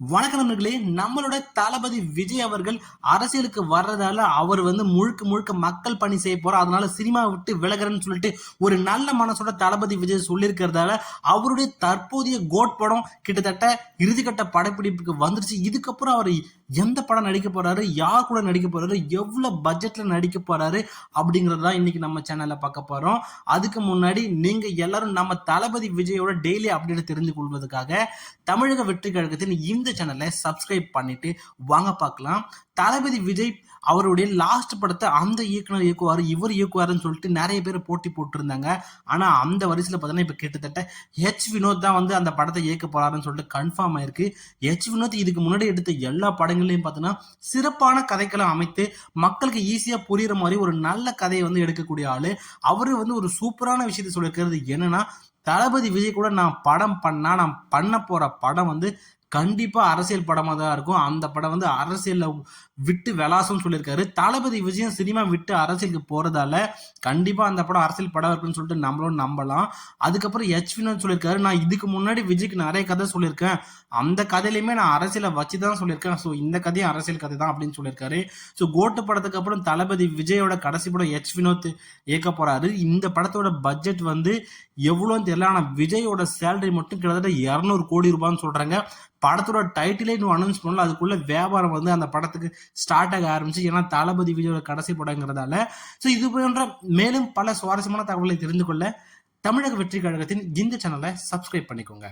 வணக்கம் நண்பர்களே. நம்மளோட தளபதி விஜய் அவர்கள் அரசியலுக்கு வர்றதால அவர் முழுக்க முழுக்க மக்கள் பணி செய்ய போறார், அதனால சினிமா விட்டு விலகிறேன்னு சொல்லிட்டு ஒரு நல்ல மனசோட தளபதி விஜய் சொல்லியிருக்கிறதால அவருடைய தற்போதைய கோட் படம் கிட்டத்தட்ட இறுதிக்கட்ட படப்பிடிப்புக்கு வந்துருச்சு. இதுக்கப்புறம் அவர் எந்த படம் நடிக்க போறாரு, யார் கூட நடிக்க போறாரு, எவ்வளவு பட்ஜெட்ல நடிக்க போறாரு அப்படிங்கறத இன்னைக்கு நம்ம சேனல்ல பார்க்க போறோம். அதுக்கு முன்னாடி நீங்க எல்லாரும் நம்ம தளபதி விஜயோட டெய்லி அப்டேட் தெரிந்து கொள்வதற்காக தமிழக வெற்றி கழகத்தின் இந்த சேனலை சப்ஸ்கிரைப் பண்ணிட்டு வாங்க பார்க்கலாம். தளபதி விஜய் அவருடைய லாஸ்ட் படத்தை அந்த இயக்குனர் இயக்குவாரு, இவர் இயக்குவாருன்னு சொல்லிட்டு நிறைய பேர் போட்டி போட்டிருந்தாங்க. ஆனா அந்த வரிசையில் பார்த்தீங்கன்னா இப்ப கிட்டத்தட்ட வினோத் தான் அந்த படத்தை இயக்க போறாருன்னு சொல்லிட்டு கன்ஃபார்ம் ஆயிருக்கு. வினோத் இதுக்கு முன்னாடி எடுத்த எல்லா படங்களையும் பார்த்தீங்கன்னா சிறப்பான கதைக்களை அமைத்து மக்களுக்கு ஈஸியா புரியுற மாதிரி ஒரு நல்ல கதையை எடுக்கக்கூடிய ஆளு. அவரு ஒரு சூப்பரான விஷயத்தை சொல்லியிருக்கிறது என்னன்னா, தளபதி விஜய் கூட நான் படம் பண்ணா நான் பண்ண போற படம் கண்டிப்பா அரசியல் படமா தான் இருக்கும். அந்த படம் அரசியல்ல விட்டு விளாசம் சொல்லியிருக்காரு. தளபதி விஜயம் சினிமா விட்டு அரசியலுக்கு போறதால கண்டிப்பா அந்த படம் அரசியல் படம் இருக்குன்னு சொல்லிட்டு நம்மளும் நம்பலாம். அதுக்கப்புறம் வினோத் சொல்லியிருக்காரு, நான் இதுக்கு முன்னாடி விஜய்க்கு நிறைய கதை சொல்லியிருக்கேன், அந்த கதையிலுமே நான் அரசியலை வச்சுதான் சொல்லியிருக்கேன், ஸோ இந்த கதையும் அரசியல் கதை தான் அப்படின்னு சொல்லியிருக்காரு. ஸோ கோட்டு படத்துக்கு அப்புறம் தளபதி விஜயோட கடைசி படம் வினோத் இயக்க போறாரு. இந்த படத்தோட பட்ஜெட் எவ்வளோன்னு தெரியல, ஆனா விஜயோட சேலரி மட்டும் கிட்டத்தட்ட 200 கோடி ரூபான்னு சொல்றாங்க. படத்தோட டைட்டிலே இன்னும் அனௌன்ஸ் பண்ணல, அதுக்குள்ள வியாபாரம் அந்த படத்துக்கு ஸ்டார்ட் ஆக ஆரம்பிச்சு. ஏன்னா தளபதி விஜயோட கடைசி படங்கிறதால. ஸோ இது போன்ற மேலும் பல சுவாரஸ்யமான தகவல்களை தெரிந்து கொள்ள தமிழக வெற்றி கழகத்தின் இந்த சேனலை சப்ஸ்கிரைப் பண்ணிக்கோங்க.